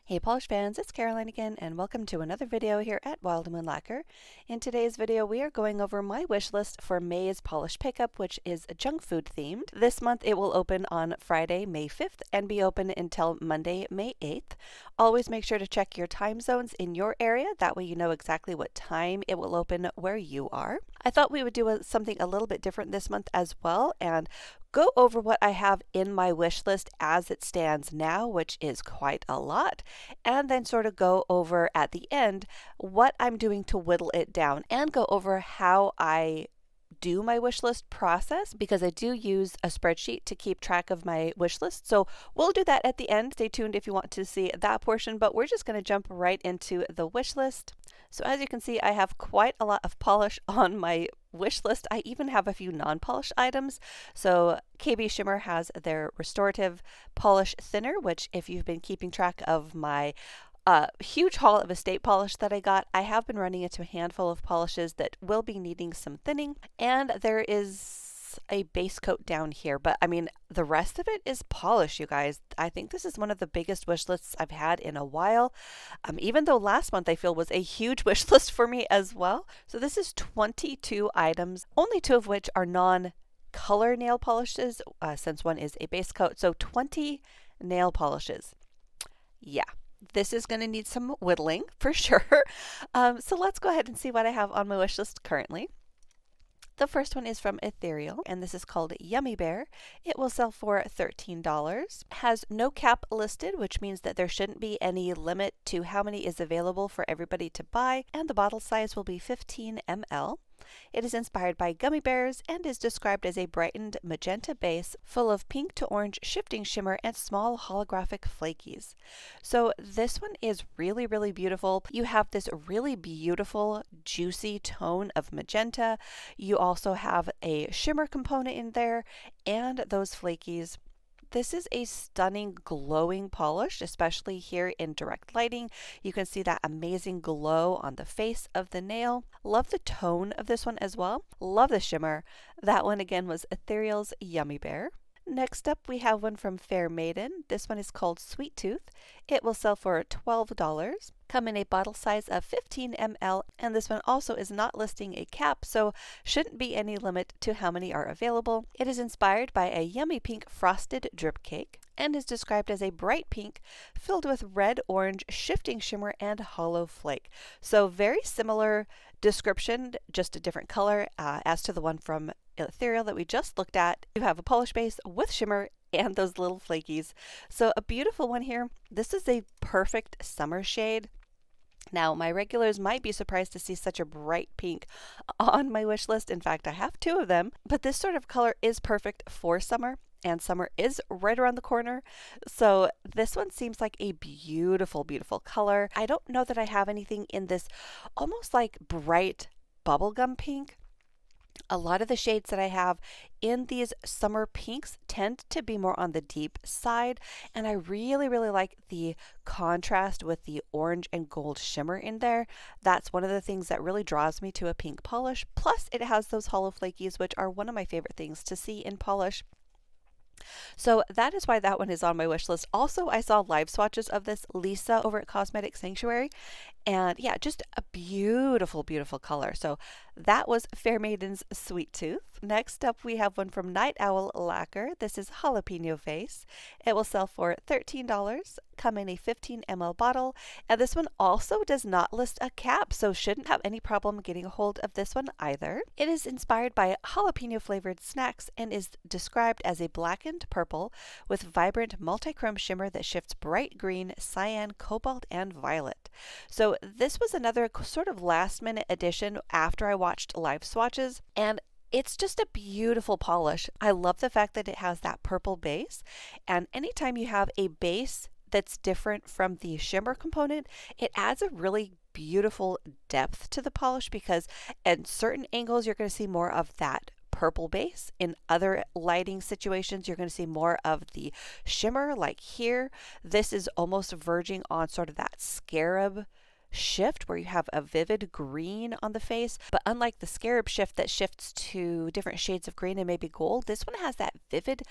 Hey polish fans, it's Caroline again and welcome to another video here at Whittling Lacquer. In today's video we are going over my wish list for May's polish pickup, which is junk food themed. This month it will open on Friday, May 5th and be open until Monday, May 8th. Always make sure to check your time zones in your area, that way you know exactly what time it will open where you are. I thought we would do something a little bit different this month as well and go over what I have in my wish list as it stands now, which is quite a lot, and then sort of go over at the end what I'm doing to whittle it down and go over how I do my wish list process, because I do use a spreadsheet to keep track of my wish list. So we'll do that at the end. Stay tuned if you want to see that portion, but we're just going to jump right into the wish list. So as you can see, I have quite a lot of polish on my wish list. I even have a few non-polished items. So KB Shimmer has their restorative polish thinner, which if you've been keeping track of my huge haul of estate polish that I got, I have been running into a handful of polishes that will be needing some thinning, and there is a base coat down here, but I mean the rest of it is polish, you guys. I think this is one of the biggest wish lists I've had in a while, even though last month I feel was a huge wish list for me as well. So this is 22 items, only 2 of which are non-color nail polishes, since one is a base coat. So 20 nail polishes. Yeah. This is going to need some whittling for sure. So let's go ahead and see what I have on my wish list currently. The first one is from Ethereal, and this is called Yummy Bear. It will sell for $13. Has no cap listed, which means that there shouldn't be any limit to how many is available for everybody to buy, and the bottle size will be 15 ml. It is inspired by gummy bears and is described as a brightened magenta base full of pink to orange shifting shimmer and small holographic flakies. So this one is really, really beautiful. You have this really beautiful juicy tone of magenta. You also have a shimmer component in there and those flakies. This is a stunning glowing polish, especially here in direct lighting. You can see that amazing glow on the face of the nail. Love the tone of this one as well. Love the shimmer. That one again was Ethereal's Yummy Bear. Next up we have one from Fair Maiden. This one is called Sweet Tooth. It will sell for $12. Come in a bottle size of 15 ml, and this one also is not listing a cap, so shouldn't be any limit to how many are available. It is inspired by a yummy pink frosted drip cake and is described as a bright pink filled with red, orange, shifting shimmer, and hollow flake. So very similar description, just a different color as to the one from Ethereal that we just looked at. You have a polish base with shimmer and those little flakies. So a beautiful one here. This is a perfect summer shade. Now, my regulars might be surprised to see such a bright pink on my wish list. In fact, I have 2 of them, but this sort of color is perfect for summer, and summer is right around the corner. So this one seems like a beautiful, beautiful color. I don't know that I have anything in this almost like bright bubblegum pink. A lot of the shades that I have in these summer pinks tend to be more on the deep side, and I really, really like the contrast with the orange and gold shimmer in there. That's one of the things that really draws me to a pink polish. Plus, it has those hollow flakies, which are one of my favorite things to see in polish. So that is why that one is on my wish list. Also, I saw live swatches of this Lisa over at Cosmetic Sanctuary, and yeah, just a beautiful, beautiful color. So that was Fair Maiden's Sweet Tooth. Next up, we have one from Night Owl Lacquer. This is Jalapeno Face. It will sell for $13, come in a 15 ml bottle, and this one also does not list a cap, so shouldn't have any problem getting a hold of this one either. It is inspired by jalapeno flavored snacks and is described as a blackened purple with vibrant multichrome shimmer that shifts bright green, cyan, cobalt, and violet. So this was another sort of last minute addition after I watched live swatches, and it's just a beautiful polish. I love the fact that it has that purple base, and anytime you have a base that's different from the shimmer component, it adds a really beautiful depth to the polish, because at certain angles you're going to see more of that purple base. In other lighting situations, you're going to see more of the shimmer, like here. This is almost verging on sort of that scarab shift where you have a vivid green on the face, but unlike the scarab shift that shifts to different shades of green and maybe gold, this one has that vivid,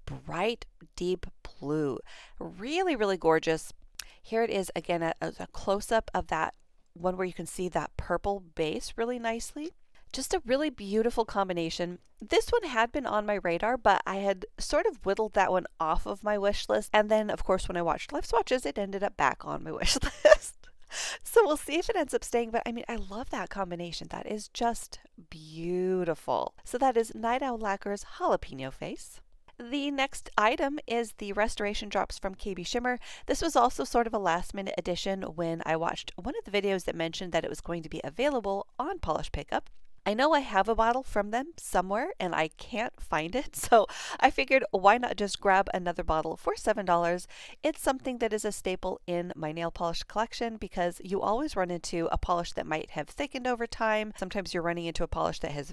bright, deep blue. Really, really gorgeous. Here it is again, a close-up of that one where you can see that purple base really nicely. Just a really beautiful combination. This one had been on my radar, but I had sort of whittled that one off of my wish list. And then, of course, when I watched live swatches, it ended up back on my wish list. So we'll see if it ends up staying. But I mean, I love that combination. That is just beautiful. So that is Night Owl Lacquer's Jalapeno Face. The next item is the Restoration Drops from KB Shimmer. This was also sort of a last minute addition when I watched one of the videos that mentioned that it was going to be available on Polish Pickup. I know I have a bottle from them somewhere and I can't find it, so I figured why not just grab another bottle for $7. It's something that is a staple in my nail polish collection because you always run into a polish that might have thickened over time. Sometimes you're running into a polish that has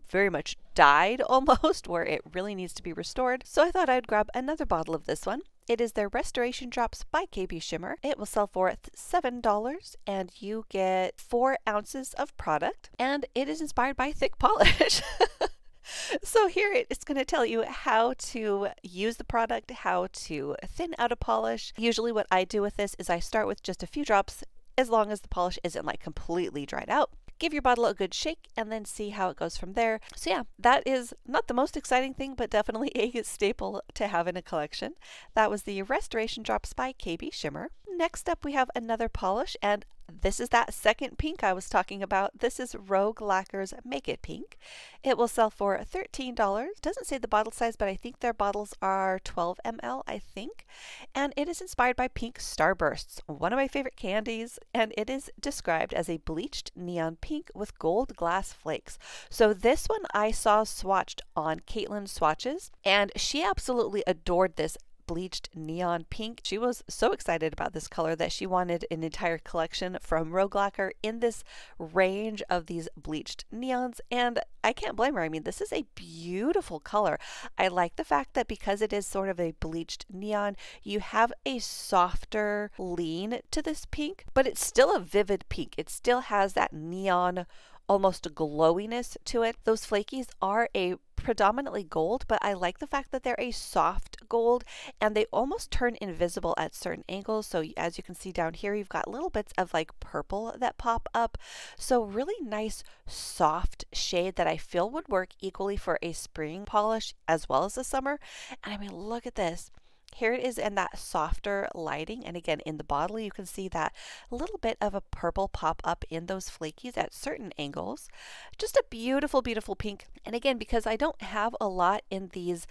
very much died almost, where it really needs to be restored. So I thought I'd grab another bottle of this one. It is their Restoration Drops by KB Shimmer. It will sell for $7 and you get 4 ounces of product, and it is inspired by thick polish. So here it's going to tell you how to use the product, how to thin out a polish. Usually what I do with this is I start with just a few drops as long as the polish isn't like completely dried out. Give your bottle a good shake and then see how it goes from there. So yeah, that is not the most exciting thing, but definitely a staple to have in a collection. That was the Restoration Drops by KB Shimmer. Next up we have another polish, and this is that second pink I was talking about. This is Rogue Lacquer's Make It Pink. It will sell for $13. Doesn't say the bottle size, but I think their bottles are 12 ml, I think. And it is inspired by pink starbursts, one of my favorite candies, and it is described as a bleached neon pink with gold glass flakes. So this one I saw swatched on Caitlin's swatches, and she absolutely adored this bleached neon pink. She was so excited about this color that she wanted an entire collection from Rogue Lacquer in this range of these bleached neons, and I can't blame her. I mean, this is a beautiful color. I like the fact that because it is sort of a bleached neon, you have a softer lean to this pink, but it's still a vivid pink. It still has that neon almost glowiness to it. Those flakies are a predominantly gold, but I like the fact that they're a soft gold and they almost turn invisible at certain angles. So as you can see down here, you've got little bits of like purple that pop up. So really nice soft shade that I feel would work equally for a spring polish as well as a summer. And I mean, look at this. Here it is in that softer lighting, and again in the bottle you can see that little bit of a purple pop up in those flakies at certain angles. Just a beautiful, beautiful pink. And again, because I don't have a lot in these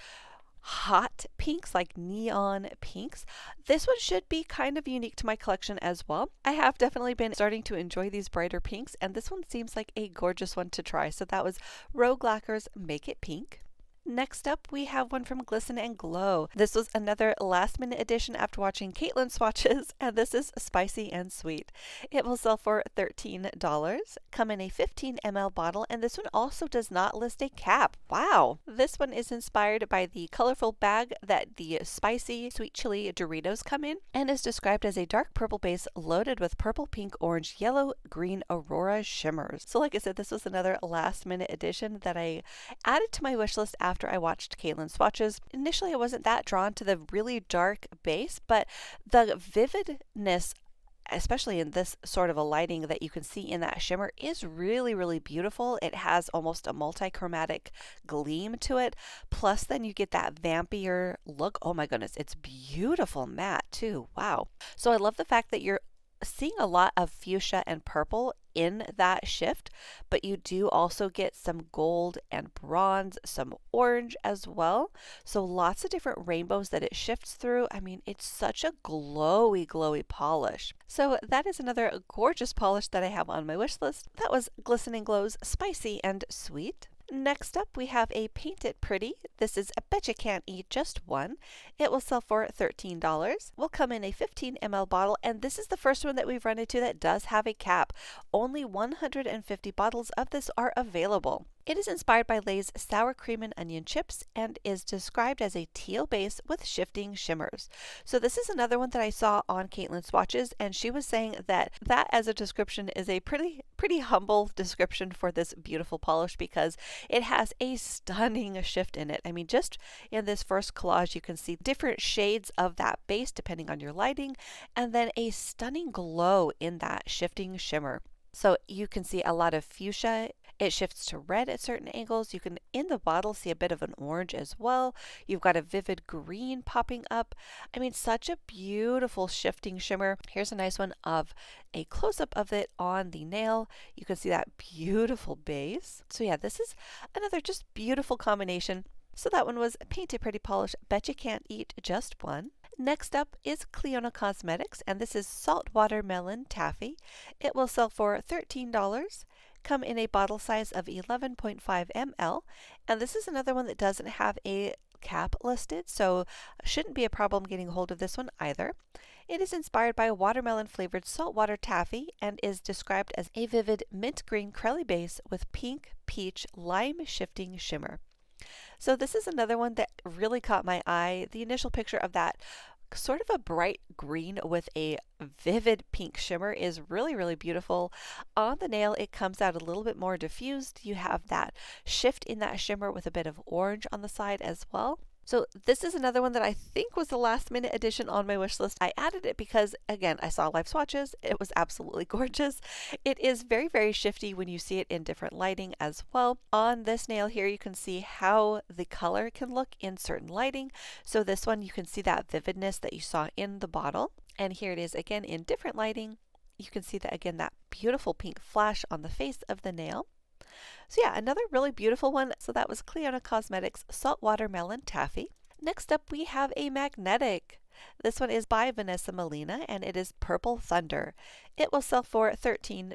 hot pinks, like neon pinks, this one should be kind of unique to my collection as well. I have definitely been starting to enjoy these brighter pinks, and this one seems like a gorgeous one to try. So that was Rogue Lacquer's Make It Pink. Next up, we have one from Glisten and Glow. This was another last minute addition after watching Caitlin's swatches, and this is Spicy and Sweet. It will sell for $13, come in a 15 ml bottle, and this one also does not list a cap. Wow! This one is inspired by the colorful bag that the spicy sweet chili Doritos come in, and is described as a dark purple base loaded with purple, pink, orange, yellow, green Aurora shimmers. So like I said, this was another last minute addition that I added to my wish list after I watched Caitlin's swatches. Initially, I wasn't that drawn to the really dark base, but the vividness, especially in this sort of a lighting that you can see in that shimmer, is really, really beautiful. It has almost a multi-chromatic gleam to it. Plus, then you get that vampier look. Oh my goodness, it's beautiful matte too. Wow. So I love the fact that you're seeing a lot of fuchsia and purple in that shift, but you do also get some gold and bronze, some orange as well. So lots of different rainbows that it shifts through. I mean, it's such a glowy, glowy polish. So that is another gorgeous polish that I have on my wish list. That was Glisten and Glow's Spicy and Sweet. Next up, we have a Paint It Pretty. This is a Bet You Can't Eat Just One. It will sell for $13. Will come in a 15 ml bottle, and this is the first one that we've run into that does have a cap. Only 150 bottles of this are available. It is inspired by Lay's sour cream and onion chips and is described as a teal base with shifting shimmers. So this is another one that I saw on Caitlin's swatches, and she was saying that as a description is a pretty humble description for this beautiful polish because it has a stunning shift in it. I mean, just in this first collage, you can see different shades of that base depending on your lighting, and then a stunning glow in that shifting shimmer. So you can see a lot of fuchsia. It shifts to red at certain angles. You can, in the bottle, see a bit of an orange as well. You've got a vivid green popping up. I mean, such a beautiful shifting shimmer. Here's a nice one of a close-up of it on the nail. You can see that beautiful base. So yeah, this is another just beautiful combination. So that one was Paint It Pretty Polish. Bet you can't eat just one. Next up is Cleona Cosmetics, and this is Salt Watermelon Taffy. It will sell for $13, come in a bottle size of 11.5 ml, and this is another one that doesn't have a cap listed, so shouldn't be a problem getting hold of this one either. It is inspired by a watermelon flavored saltwater taffy and is described as a vivid mint green crelly base with pink, peach, lime shifting shimmer. So this is another one that really caught my eye. The initial picture of that sort of a bright green with a vivid pink shimmer is really beautiful. On the nail, it comes out a little bit more diffused. You have that shift in that shimmer with a bit of orange on the side as well. So this is another one that I think was the last minute addition on my wish list. I added it because, again, I saw live swatches. It was absolutely gorgeous. It is very shifty when you see it in different lighting as well. On this nail here, you can see how the color can look in certain lighting. So this one, you can see that vividness that you saw in the bottle. And here it is again in different lighting. You can see that again, that beautiful pink flash on the face of the nail. So yeah, another really beautiful one. So that was Cleona Cosmetics Salt Watermelon Taffy. Next up we have a magnetic. This one is by Vanessa Molina and it is Purple Thunder. It will sell for $13.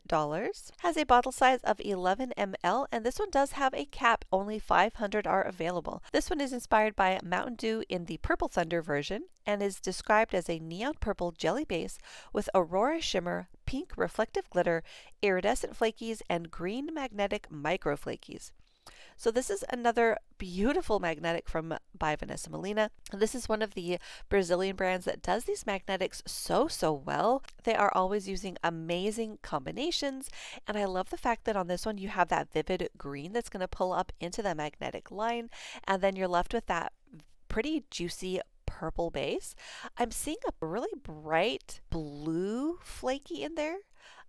Has a bottle size of 11 ml and this one does have a cap. Only 500 are available. This one is inspired by Mountain Dew in the Purple Thunder version and is described as a neon purple jelly base with aurora shimmer, pink reflective glitter, iridescent flakies, and green magnetic micro flakies. So this is another beautiful magnetic from by Vanessa Molina. This is one of the Brazilian brands that does these magnetics so well. They are always using amazing combinations, and I love the fact that on this one you have that vivid green that's going to pull up into the magnetic line, and then you're left with that pretty juicy purple base. I'm seeing a really bright blue flaky in there.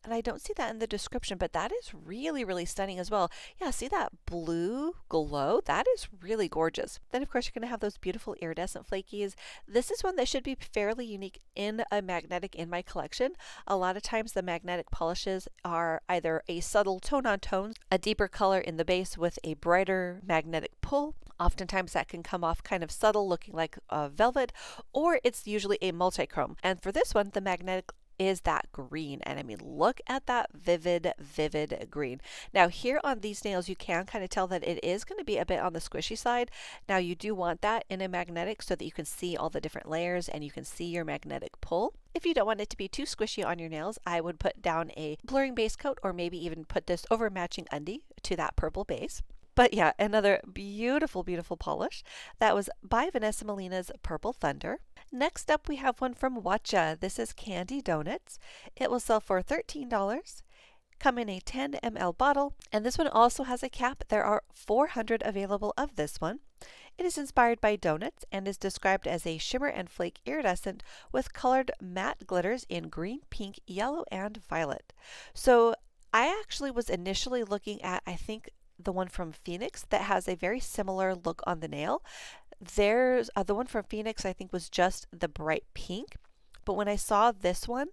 And I don't see that in the description, but that is really stunning as well. Yeah, see that blue glow? That is really gorgeous. Then, of course, you're going to have those beautiful iridescent flakies. This is one that should be fairly unique in a magnetic in my collection. A lot of times the magnetic polishes are either a subtle tone-on-tone, a deeper color in the base with a brighter magnetic pull. Oftentimes that can come off kind of subtle, looking like velvet, or it's usually a multi-chrome. And for this one, the magnetic is that green, and I mean, look at that vivid green. Now here on these nails you can kind of tell that it is going to be a bit on the squishy side. Now you do want that in a magnetic so that you can see all the different layers and you can see your magnetic pull. If you don't want it to be too squishy on your nails, I would put down a blurring base coat or maybe even put this over matching undie to that purple base. But yeah, another beautiful polish. That was by Vanessa Molina's Purple Thunder. Next up, we have one from Watcha. This is Candy Donuts. It will sell for $13. Come in a 10 ml bottle, and this one also has a cap. There are 400 available of this one. It is inspired by donuts and is described as a shimmer and flake iridescent with colored matte glitters in green, pink, yellow, and violet. So I actually was initially looking at, I think, the one from Phoenix that has a very similar look on the nail. There's the one from Phoenix I think was just the bright pink, but when I saw this one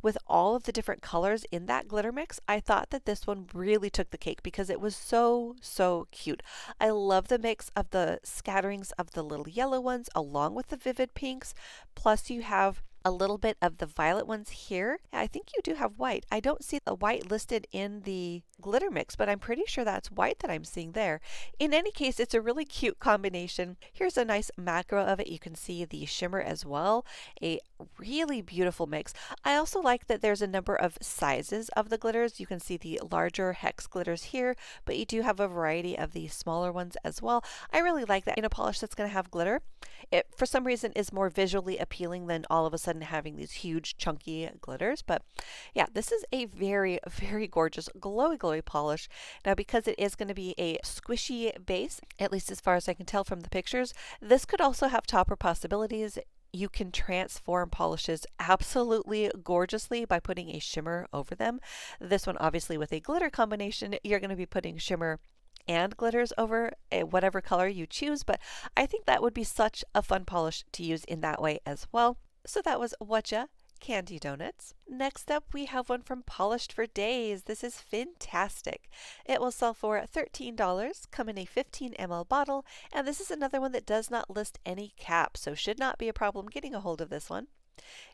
with all of the different colors in that glitter mix, I thought that this one really took the cake because it was so cute. I love the mix of the scatterings of the little yellow ones along with the vivid pinks, plus you have a little bit of the violet ones here. I think you do have white. I don't see the white listed in the glitter mix, but I'm pretty sure that's white that I'm seeing there. In any case, it's a really cute combination. Here's a nice macro of it. You can see the shimmer as well. A really beautiful mix. I also like that there's a number of sizes of the glitters. You can see the larger hex glitters here, but you do have a variety of the smaller ones as well. I really like that in a polish that's going to have glitter. It, for some reason, is more visually appealing than all of a sudden having these huge chunky glitters. But yeah, this is a very, very gorgeous glowy polish. Now, because it is going to be a squishy base, at least as far as I can tell from the pictures, this could also have topper possibilities. You can transform polishes absolutely gorgeously by putting a shimmer over them. This one, obviously, with a glitter combination, you're going to be putting shimmer and glitters over whatever color you choose, but I think that would be such a fun polish to use in that way as well. So that was Whatcha Candy Donuts. Next up, we have one from Polished for Days. This is fantastic. It will sell for $13, come in a 15 ml bottle, and this is another one that does not list any cap, so should not be a problem getting a hold of this one.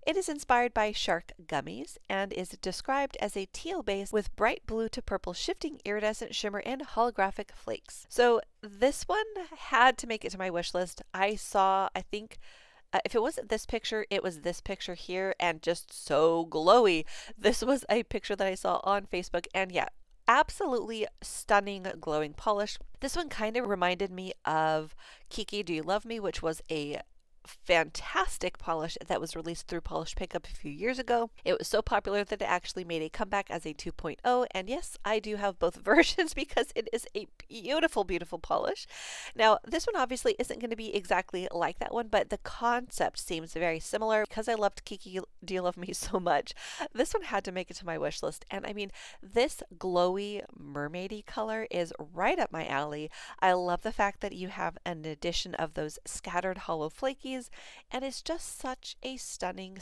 It is inspired by shark gummies and is described as a teal base with bright blue to purple shifting iridescent shimmer and holographic flakes. So this one had to make it to my wish list. I saw, I think, if it wasn't this picture, it was this picture here, and just so glowy. This was a picture that I saw on Facebook, and yeah, absolutely stunning glowing polish. This one kind of reminded me of Kiki Do You Love Me, which was a fantastic polish that was released through Polish Pickup a few years ago. It was so popular that it actually made a comeback as a 2.0, and yes, I do have both versions because it is a beautiful, beautiful polish. Now, this one obviously isn't going to be exactly like that one, but the concept seems very similar. Because I loved Kiki Do You Love Me so much, this one had to make it to my wish list, and I mean, this glowy mermaidy color is right up my alley. I love the fact that you have an addition of those scattered hollow flakies, and it's just such a stunning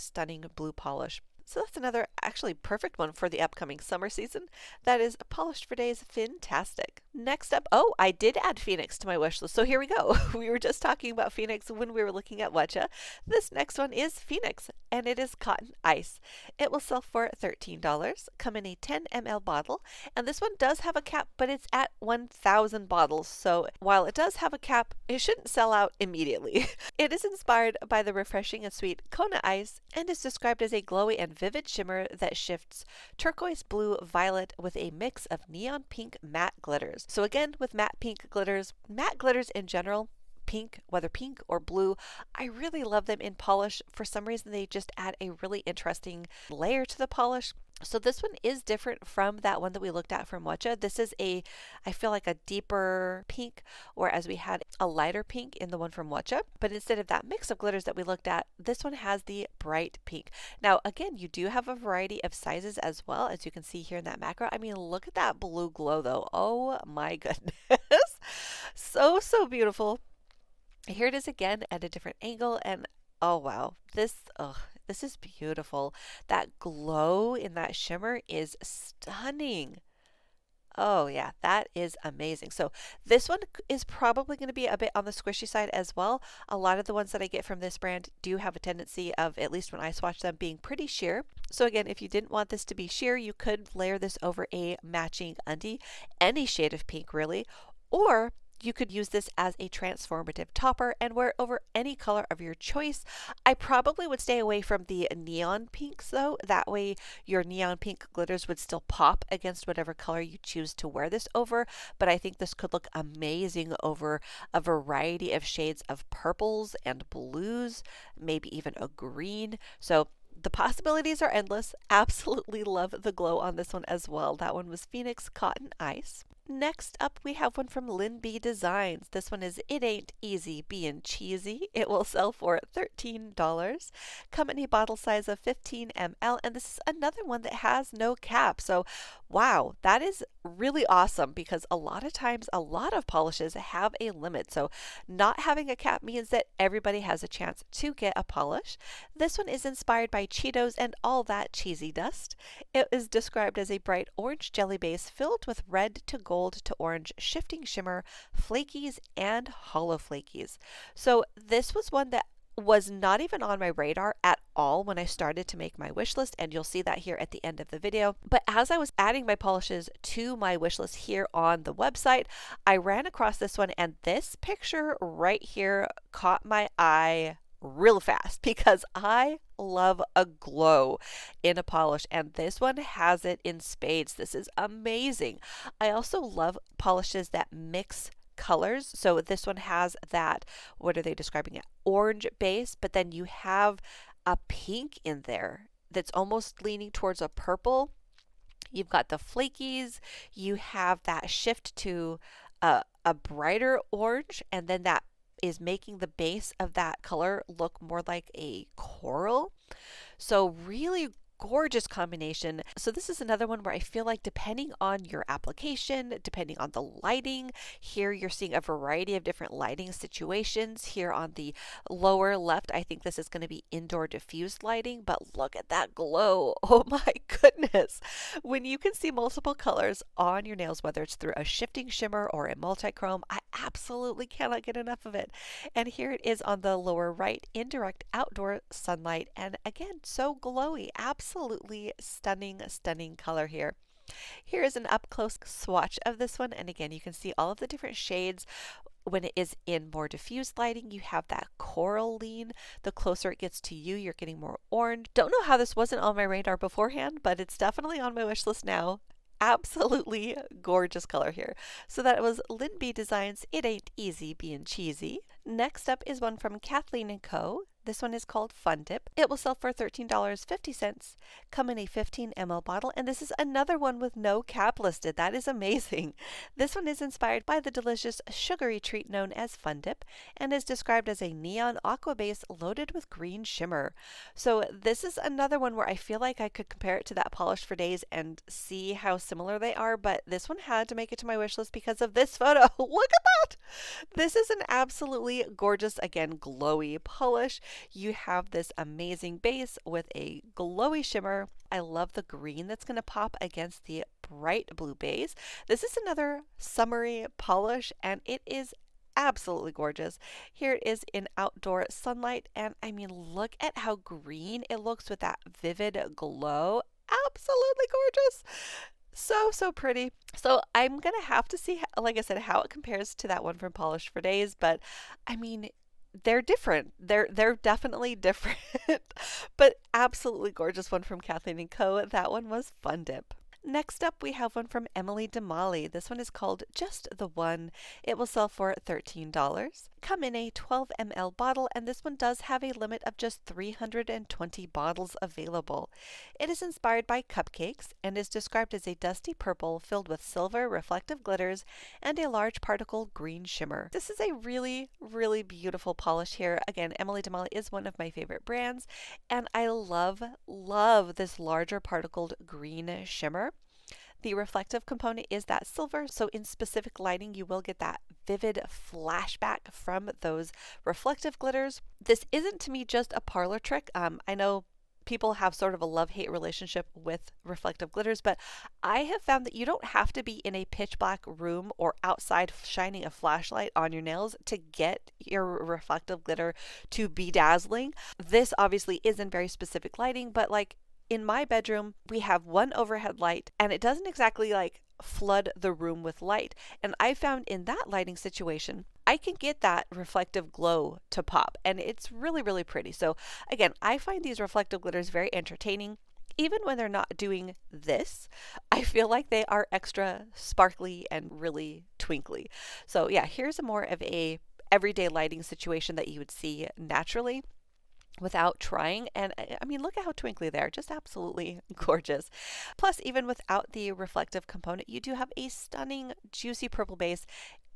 blue polish. So that's another actually perfect one for the upcoming summer season. That is Polished for Days Fantastic. Next up, oh, I did add Phoenix to my wish list. So here we go. We were just talking about Phoenix when we were looking at Whatcha. This next one is Phoenix, and it is Cotton Ice. It will sell for $13, come in a 10 ml bottle, and this one does have a cap, but it's at 1,000 bottles. So while it does have a cap, it shouldn't sell out immediately. It is inspired by the refreshing and sweet Kona Ice and is described as a glowy and vivid shimmer that shifts turquoise, blue, violet with a mix of neon pink matte glitters. So again, with matte glitters in general, pink, whether pink or blue, I really love them in polish. For some reason, they just add a really interesting layer to the polish. So this one is different from that one that we looked at from Whatcha. This is I feel like a deeper pink, whereas we had a lighter pink in the one from Whatcha. But instead of that mix of glitters that we looked at, this one has the bright pink. Now, again, you do have a variety of sizes as well, as you can see here in that macro. I mean, look at that blue glow though. Oh my goodness. So beautiful. Here it is again at a different angle, and oh wow, this is beautiful. That glow in that shimmer is stunning. Oh yeah, that is amazing. So this one is probably going to be a bit on the squishy side as well. A lot of the ones that I get from this brand do have a tendency of, at least when I swatch them, being pretty sheer. So again, if you didn't want this to be sheer, you could layer this over a matching undie, any shade of pink really, or you could use this as a transformative topper and wear it over any color of your choice. I probably would stay away from the neon pinks though. That way your neon pink glitters would still pop against whatever color you choose to wear this over. But I think this could look amazing over a variety of shades of purples and blues, maybe even a green. So the possibilities are endless. Absolutely love the glow on this one as well. That one was Phoenix Cotton Ice. Next up, we have one from Lynn B Designs. This one is It Ain't Easy Being Cheesy. It will sell for $13. Come in a bottle size of 15 ml, and this is another one that has no cap. So, wow, that is really awesome because a lot of times, a lot of polishes have a limit. So, not having a cap means that everybody has a chance to get a polish. This one is inspired by Cheetos and all that cheesy dust. It is described as a bright orange jelly base filled with red to gold to orange shifting shimmer, flakies, and hollow flakies. So this was one that was not even on my radar at all when I started to make my wish list, and you'll see that here at the end of the video. But as I was adding my polishes to my wish list here on the website, I ran across this one, and this picture right here caught my eye real fast because I love a glow in a polish, and this one has it in spades. This is amazing. I also love polishes that mix colors. So this one has that, what are they describing it? Orange base, but then you have a pink in there that's almost leaning towards a purple. You've got the flakies, you have that shift to a brighter orange, and then that is making the base of that color look more like a coral. So really gorgeous combination. So this is another one where I feel like depending on your application, depending on the lighting, here you're seeing a variety of different lighting situations. Here on the lower left, I think this is going to be indoor diffused lighting, but look at that glow. Oh my goodness. When you can see multiple colors on your nails, whether it's through a shifting shimmer or a multi-chrome, I absolutely cannot get enough of it. And here it is on the lower right, indirect outdoor sunlight, and again, so glowy. Absolutely stunning, stunning color here. Here is an up close swatch of this one, and again, you can see all of the different shades. When it is in more diffused lighting, you have that coral lean. The closer it gets to you, you're getting more orange. Don't know how this wasn't on my radar beforehand, but it's definitely on my wish list now. Absolutely gorgeous color here. So that was Lynn B Designs It Ain't Easy Being Cheesy. Next up is one from Kathleen & Co. This one is called Fun Dip. It will sell for $13.50, come in a 15 ml bottle, and this is another one with no cap listed. That is amazing. This one is inspired by the delicious sugary treat known as Fun Dip and is described as a neon aqua base loaded with green shimmer. So this is another one where I feel like I could compare it to that Polish for Days and see how similar they are, but this one had to make it to my wish list because of this photo. Look at that! This is an absolutely gorgeous, again, glowy polish. You have this amazing base with a glowy shimmer. I love the green that's going to pop against the bright blue base. This is another summery polish, and it is absolutely gorgeous. Here it is in outdoor sunlight, and I mean, look at how green it looks with that vivid glow. Absolutely gorgeous. So pretty. So I'm gonna have to see, like I said, how it compares to that one from Polish for Days, but I mean, they're different. They're definitely different, but absolutely gorgeous one from Kathleen & Co. That one was Fun Dip. Next up, we have one from Emily DeMolly. This one is called Just the One. It will sell for $13. Come in a 12 ml bottle, and this one does have a limit of just 320 bottles available. It is inspired by cupcakes and is described as a dusty purple filled with silver reflective glitters and a large particle green shimmer. This is a really, really beautiful polish here. Again, Emily DeMolly is one of my favorite brands, and I love this larger particled green shimmer. The reflective component is that silver, so in specific lighting you will get that vivid flashback from those reflective glitters. This isn't to me just a parlor trick. I know people have sort of a love-hate relationship with reflective glitters, but I have found that you don't have to be in a pitch black room or outside shining a flashlight on your nails to get your reflective glitter to be dazzling. This obviously is in very specific lighting, but like in my bedroom, we have one overhead light, and it doesn't exactly like flood the room with light. And I found in that lighting situation, I can get that reflective glow to pop, and it's really, really pretty. So again, I find these reflective glitters very entertaining. Even when they're not doing this, I feel like they are extra sparkly and really twinkly. So yeah, here's a more of a everyday lighting situation that you would see naturally without trying, and I mean, look at how twinkly they are, just absolutely gorgeous. Plus, even without the reflective component, you do have a stunning juicy purple base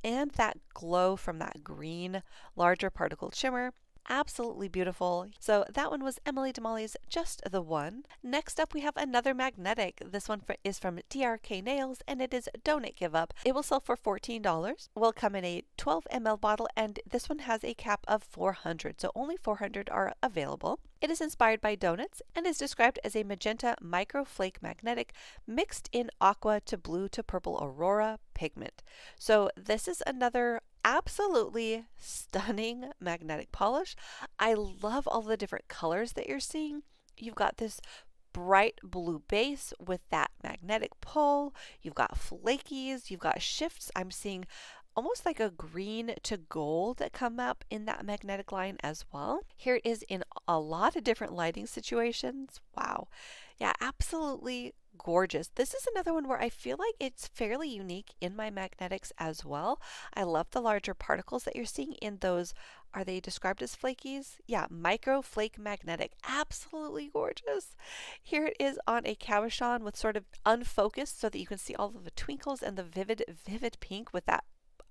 and that glow from that green larger particle shimmer. Absolutely beautiful. So that one was Emily DeMolly's Just the One. Next up, we have another magnetic. This one is from DRK Nails, and it is Don't It Give Up. It will sell for $14. Will come in a 12 ml bottle, and this one has a cap of 400, so only 400 are available. It is inspired by donuts and is described as a magenta microflake magnetic mixed in aqua to blue to purple aurora pigment. So this is another Absolutely stunning magnetic polish. I love all the different colors that you're seeing. You've got this bright blue base with that magnetic pull. You've got flakies, you've got shifts. I'm seeing almost like a green to gold that come up in that magnetic line as well. Here it is in a lot of different lighting situations. Wow. Yeah, absolutely gorgeous. This is another one where I feel like it's fairly unique in my magnetics as well. I love the larger particles that you're seeing in those. Are they described as flakies? Yeah, micro flake magnetic. Absolutely gorgeous. Here it is on a cabochon with sort of unfocused so that you can see all of the twinkles and the vivid pink with that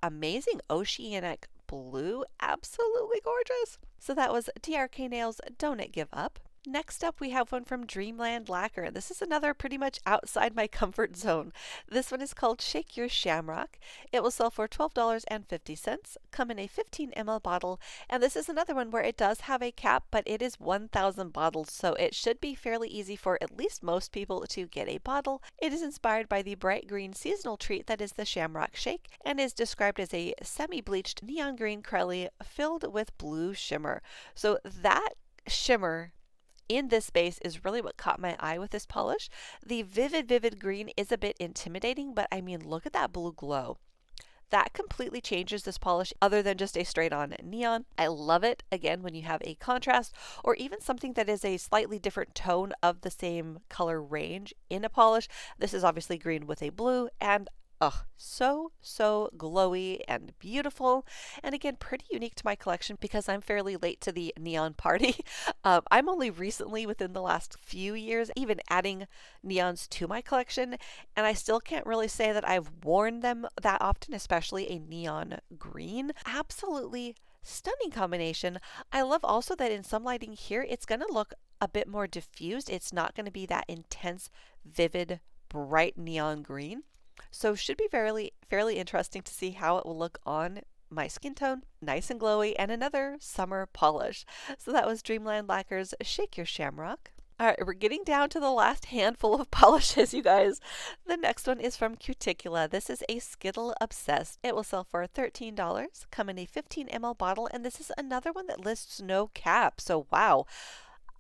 amazing oceanic blue. Absolutely gorgeous. So that was DRK Nails Don't It Give Up. Next up, we have one from Dreamland Lacquer. This is another pretty much outside my comfort zone. This one is called Shake Your Shamrock. It will sell for $12.50, come in a 15 ml bottle, and this is another one where it does have a cap, but it is 1,000 bottles, so it should be fairly easy for at least most people to get a bottle. It is inspired by the bright green seasonal treat that is the Shamrock Shake, and is described as a semi-bleached neon green crelly filled with blue shimmer. So that shimmer in this space is really what caught my eye with this polish. The vivid green is a bit intimidating, but I mean, look at that blue glow. That completely changes this polish other than just a straight on neon. I love it, again, when you have a contrast or even something that is a slightly different tone of the same color range in a polish. This is obviously green with a blue, and oh, so glowy and beautiful. And again, pretty unique to my collection because I'm fairly late to the neon party. I'm only recently, within the last few years, even adding neons to my collection. And I still can't really say that I've worn them that often, especially a neon green. Absolutely stunning combination. I love also that in some lighting here, it's going to look a bit more diffused. It's not going to be that intense, vivid, bright neon green. So should be fairly interesting to see how it will look on my skin tone. Nice and glowy, and another summer polish. So that was Dreamland Lacquer's Shake Your Shamrock. Alright, we're getting down to the last handful of polishes, you guys. The next one is from Cuticula. This is a Skittle Obsessed. It will sell for $13, come in a 15 ml bottle, and this is another one that lists no cap. So wow,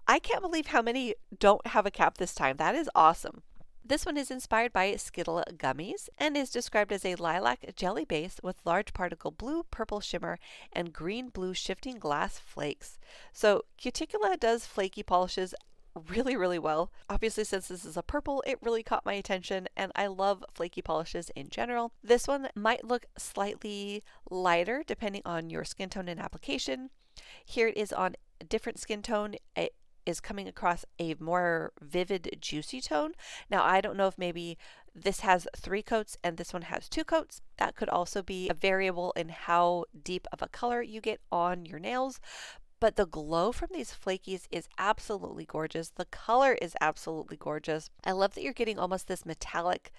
I can't believe how many don't have a cap this time. That is awesome. This one is inspired by Skittle gummies and is described as a lilac jelly base with large particle blue, purple shimmer, and green-blue shifting glass flakes. So Cuticula does flaky polishes really well. Obviously, since this is a purple, it really caught my attention, and I love flaky polishes in general. This one might look slightly lighter depending on your skin tone and application. Here it is on a different skin tone. It is coming across a more vivid, juicy tone. Now, I don't know if maybe this has 3 coats and this one has 2 coats. That could also be a variable in how deep of a color you get on your nails. But the glow from these flakies is absolutely gorgeous. The color is absolutely gorgeous. I love that you're getting almost this metallic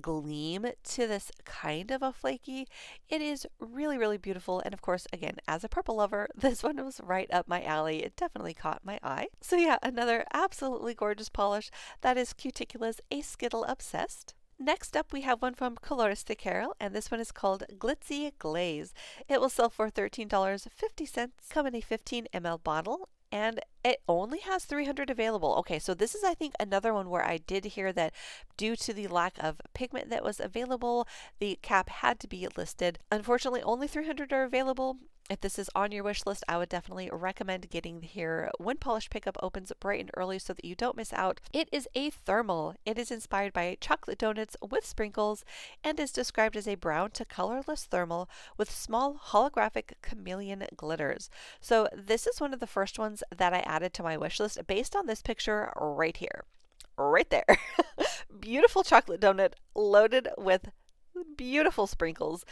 gleam to this kind of a flaky. It is really beautiful, and of course, again, as a purple lover, this one was right up my alley. It definitely caught my eye. So yeah, another absolutely gorgeous polish. That is Cuticula's A Skittle Obsessed. Next up, we have one from Colores de Carol, and this one is called Glitzy Glaze. It will sell for $13.50, come in a 15 ml bottle, and it only has 300 available. Okay, so this is, I think, another one where I did hear that due to the lack of pigment that was available, the cap had to be listed. Unfortunately, only 300 are available. If this is on your wish list, I would definitely recommend getting here when polish pickup opens bright and early so that you don't miss out. It is a thermal. It is inspired by chocolate donuts with sprinkles and is described as a brown to colorless thermal with small holographic chameleon glitters. So this is one of the first ones that I added to my wish list based on this picture right here. Right there. Beautiful chocolate donut loaded with beautiful sprinkles.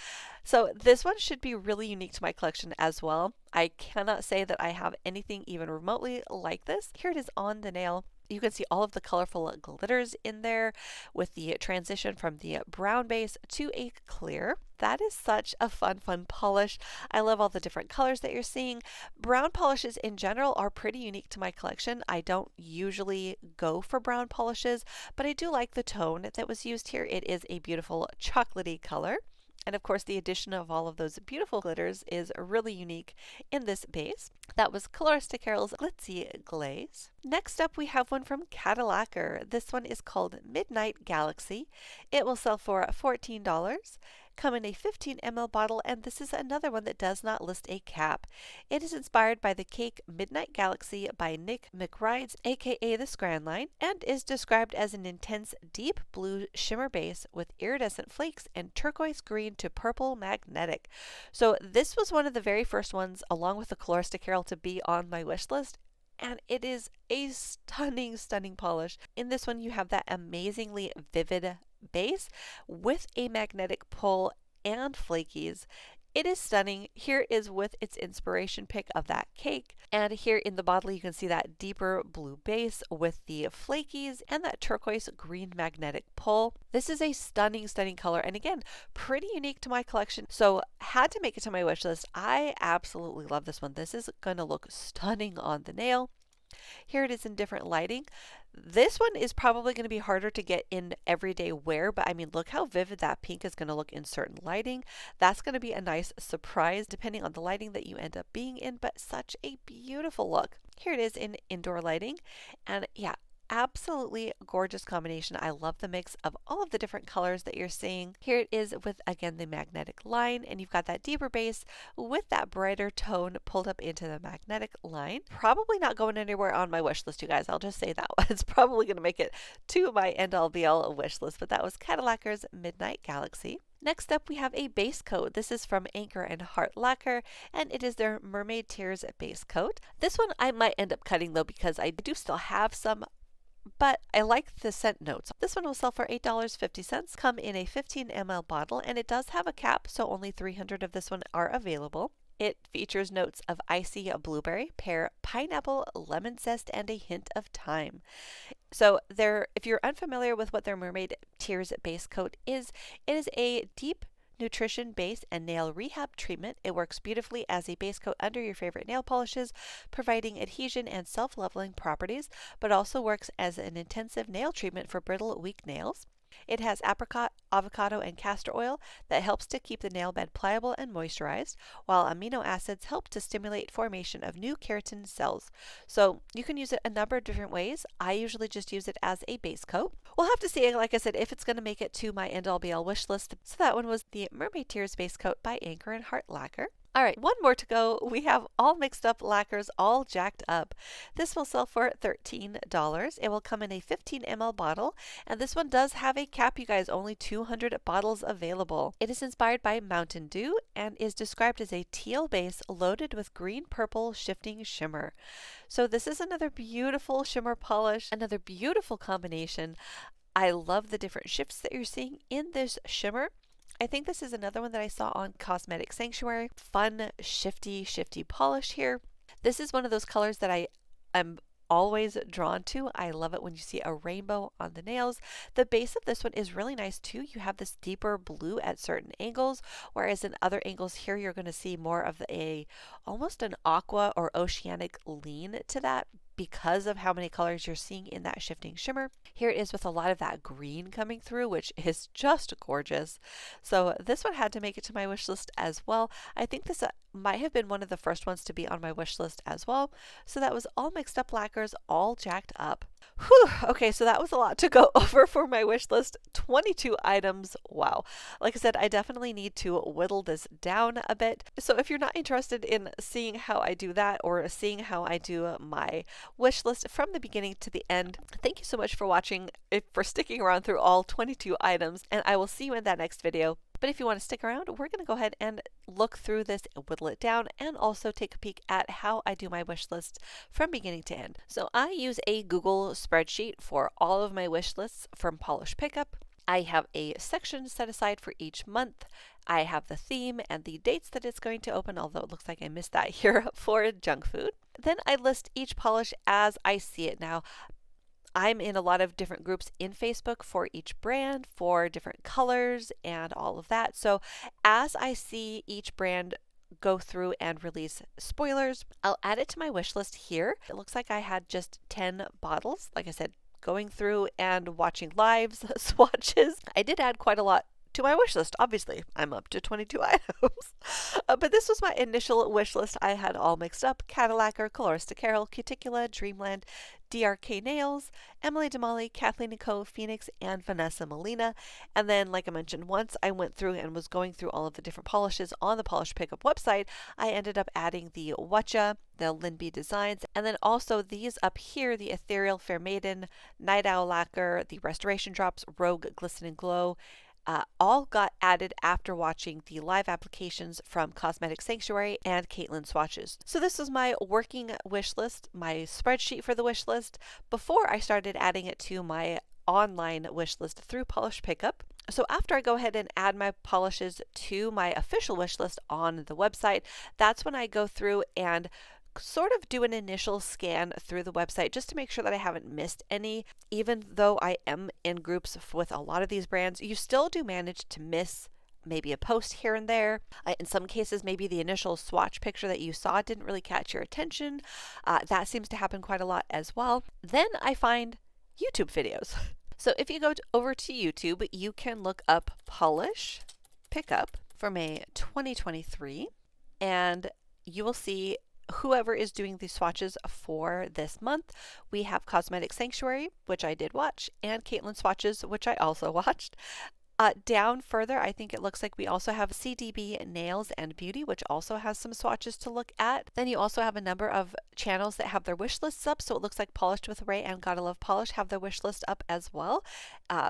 So this one should be really unique to my collection as well. I cannot say that I have anything even remotely like this. Here it is on the nail. You can see all of the colorful glitters in there with the transition from the brown base to a clear. That is such a fun polish. I love all the different colors that you're seeing. Brown polishes in general are pretty unique to my collection. I don't usually go for brown polishes, but I do like the tone that was used here. It is a beautiful chocolatey color. And of course, the addition of all of those beautiful glitters is really unique in this base. That was Colorista Carol's Glitzy Glaze. Next up, we have one from Cadillacquer. This one is called Midnight Galaxy. It will sell for $14. Come in a 15 ml bottle, and this is another one that does not list a cap. It is inspired by the cake Midnight Galaxy by Nick McBride's, aka the Scran Line, and is described as an intense deep blue shimmer base with iridescent flakes and turquoise green to purple magnetic. So this was one of the very first ones, along with the Colorista Carol, to be on my wish list. And it is a stunning, stunning polish. In this one, you have that amazingly vivid base with a magnetic pull and flakies. It is stunning. Here is with its inspiration pic of that cake. And here in the bottle, you can see that deeper blue base with the flakies and that turquoise green magnetic pull. This is a stunning, stunning color. And again, pretty unique to my collection. So had to make it to my wish list. I absolutely love this one. This is going to look stunning on the nail. Here it is in different lighting. This one is probably going to be harder to get in everyday wear, but I mean, look how vivid that pink is going to look in certain lighting. That's going to be a nice surprise depending on the lighting that you end up being in, but such a beautiful look. Here it is in indoor lighting, and yeah, absolutely gorgeous combination. I love the mix of all of the different colors that you're seeing. Here it is with, again, the magnetic line, and you've got that deeper base with that brighter tone pulled up into the magnetic line. Probably not going anywhere on my wish list, you guys. I'll just say that one. It's probably going to make it to my end-all be-all wish list, but that was Cadillacquer's Midnight Galaxy. Next up, we have a base coat. This is from Anchor and Heart Lacquer, and it is their Mermaid Tears base coat. This one I might end up cutting though, because I do still have some, but I like the scent notes. This one will sell for $8.50, come in a 15 ml bottle, and it does have a cap, so only 300 of this one are available. It features notes of icy blueberry, pear, pineapple, lemon zest, and a hint of thyme. So if you're unfamiliar with what their Mermaid Tears base coat is, it is a deep nutrition base and nail rehab treatment. It works beautifully as a base coat under your favorite nail polishes, providing adhesion and self-leveling properties, but also works as an intensive nail treatment for brittle, weak nails. It has apricot, avocado, and castor oil that helps to keep the nail bed pliable and moisturized, while amino acids help to stimulate formation of new keratin cells. So you can use it a number of different ways. I usually just use it as a base coat. We'll have to see, like I said, if it's going to make it to my end-all be-all wish list. So that one was the Mermaid Tears base coat by Anchor and Heart Lacquer. All right, one more to go. We have all mixed up lacquers, all jacked up. This will sell for $13. It will come in a 15 ml bottle, and this one does have a cap, you guys, only 200 bottles available. It is inspired by Mountain Dew and is described as a teal base loaded with green-purple shifting shimmer. So this is another beautiful shimmer polish, another beautiful combination. I love the different shifts that you're seeing in this shimmer. I think this is another one that I saw on Cosmetic Sanctuary. Fun, shifty polish here. This is one of those colors that I am always drawn to. I love it when you see a rainbow on the nails. The base of this one is really nice too. You have this deeper blue at certain angles, whereas in other angles here you're going to see more of almost an aqua or oceanic lean to that, because of how many colors you're seeing in that shifting shimmer. Here it is with a lot of that green coming through, which is just gorgeous. So this one had to make it to my wish list as well. I think this might have been one of the first ones to be on my wish list as well. So that was all mixed up lacquers, all jacked up. Whew, okay, so that was a lot to go over for my wish list. 22 items. Wow. Like I said, I definitely need to whittle this down a bit. So if you're not interested in seeing how I do that, or seeing how I do my wish list from the beginning to the end, thank you so much for watching, for sticking around through all 22 items, and I will see you in that next video. But if you want to stick around, we're going to go ahead and look through this, whittle it down, and also take a peek at how I do my wish list from beginning to end. So I use a Google spreadsheet for all of my wish lists from Polish Pickup. I have a section set aside for each month. I have the theme and the dates that it's going to open, although it looks like I missed that here for junk food. Then I list each polish as I see it. Now, I'm in a lot of different groups in Facebook for each brand, for different colors and all of that. So as I see each brand go through and release spoilers, I'll add it to my wish list here. It looks like I had just 10 bottles. Like I said, going through and watching lives, swatches. I did add quite a lot to my wish list. Obviously, I'm up to 22 items. But this was my initial wish list. I had all mixed up: Cadillacquer, Colorista Carol, Cuticula, Dreamland, DRK Nails, Emily DeMolly, Kathleen & Co., Phoenix, and Vanessa Molina. And then, like I mentioned, once I went through and was going through all of the different polishes on the Polish Pickup website, I ended up adding the Watcha, the Linby Designs, and then also these up here, the Ethereal Fair Maiden, Night Owl Lacquer, the Restoration Drops, Rogue Glisten and Glow, all got added after watching the live applications from Cosmetic Sanctuary and Caitlin Swatches. So this was my working wish list, my spreadsheet for the wish list, before I started adding it to my online wish list through Polish Pickup. So after I go ahead and add my polishes to my official wish list on the website, that's when I go through and sort of do an initial scan through the website just to make sure that I haven't missed any. Even though I am in groups with a lot of these brands, you still do manage to miss maybe a post here and there. In some cases, maybe the initial swatch picture that you saw didn't really catch your attention. That seems to happen quite a lot as well. Then I find YouTube videos. So if you go over to YouTube, you can look up Polish Pickup for May 2023, and you will see whoever is doing the swatches for this month. We have Cosmetic Sanctuary, which I did watch, and Caitlin Swatches, which I also watched. Down further, I think it looks like we also have CDB Nails and Beauty, which also has some swatches to look at. Then you also have a number of channels that have their wish lists up, so it looks like Polished with Ray and Gotta Love Polish have their wish list up as well.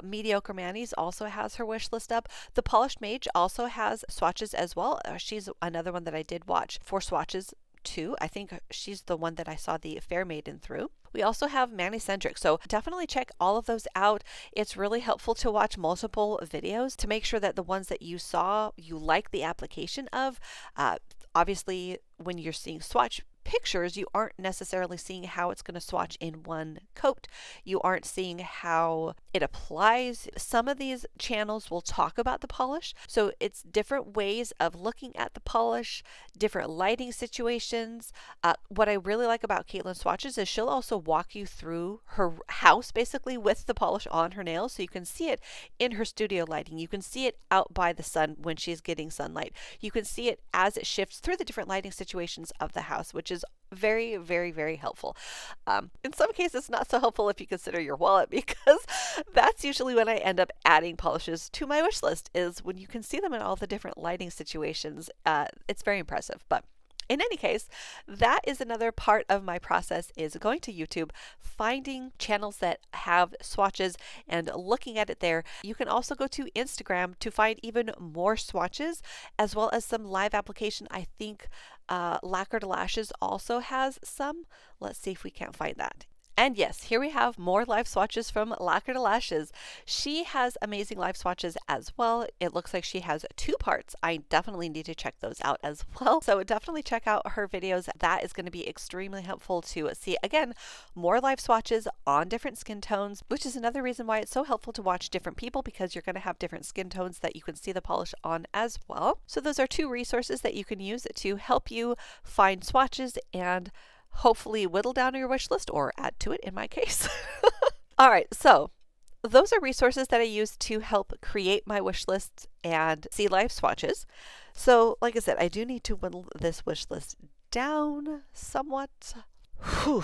Mediocre Manny's also has her wish list up. The Polished Mage also has swatches as well. She's another one that I did watch for swatches too. I think she's the one that I saw the Fair Maiden through. We also have Manny Centric, so definitely check all of those out. It's really helpful to watch multiple videos to make sure that the ones that you saw, you like the application of. Obviously, when you're seeing swatch pictures, you aren't necessarily seeing how it's going to swatch in one coat. You aren't seeing how it applies. Some of these channels will talk about the polish, so it's different ways of looking at the polish, different lighting situations. What I really like about Caitlin Swatches is she'll also walk you through her house basically with the polish on her nails, so you can see it in her studio lighting. You can see it out by the sun when she's getting sunlight. You can see it as it shifts through the different lighting situations of the house, which is very, very, very helpful. In some cases, not so helpful if you consider your wallet, because that's usually when I end up adding polishes to my wish list, is when you can see them in all the different lighting situations. It's very impressive. But in any case, that is another part of my process, is going to YouTube, finding channels that have swatches and looking at it there. You can also go to Instagram to find even more swatches, as well as some live application. I think Lacquered Lashes also has some. Let's see if we can't find that. And yes, here we have more live swatches from Lacquered Lashes. She has amazing live swatches as well. It looks like she has 2 parts. I definitely need to check those out as well. So definitely check out her videos. That is going to be extremely helpful to see, again, more live swatches on different skin tones, which is another reason why it's so helpful to watch different people, because you're going to have different skin tones that you can see the polish on as well. So those are 2 resources that you can use to help you find swatches and hopefully whittle down your wish list, or add to it in my case. All right, so those are resources that I use to help create my wish lists and see live swatches. So like I said, I do need to whittle this wish list down somewhat. Whew.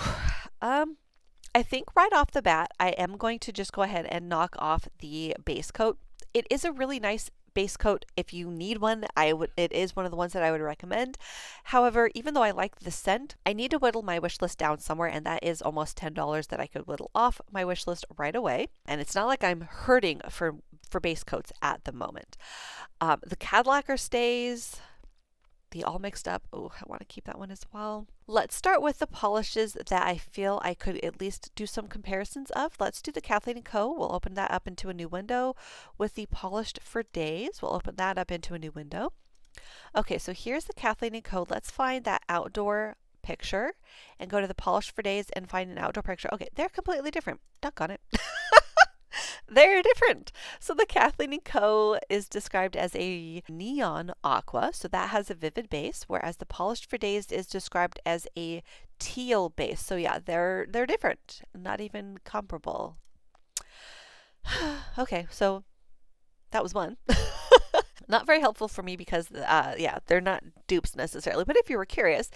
I think right off the bat, I am going to just go ahead and knock off the base coat. It is a really nice base coat. If you need one, it is one of the ones that I would recommend. However, even though I like the scent, I need to whittle my wish list down somewhere, and that is almost $10 that I could whittle off my wish list right away. And it's not like I'm hurting for base coats at the moment. The Cad Lacquer stays. The All Mixed Up, oh, I want to keep that one as well. Let's start with the polishes that I feel I could at least do some comparisons of. Let's do the Kathleen & Co. We'll open that up into a new window. With the Polished for Days, we'll open that up into a new window. Okay, so here's the Kathleen & Co. Let's find that outdoor picture and go to the Polished for Days and find an outdoor picture. Okay, they're completely different. Duck on it. They're different. So the Kathleen & Co. is described as a neon aqua, so that has a vivid base, whereas the Polished for Days is described as a teal base. So yeah, they're different, not even comparable. Okay, so that was one. Not very helpful for me because, yeah, they're not dupes necessarily. But if you were curious,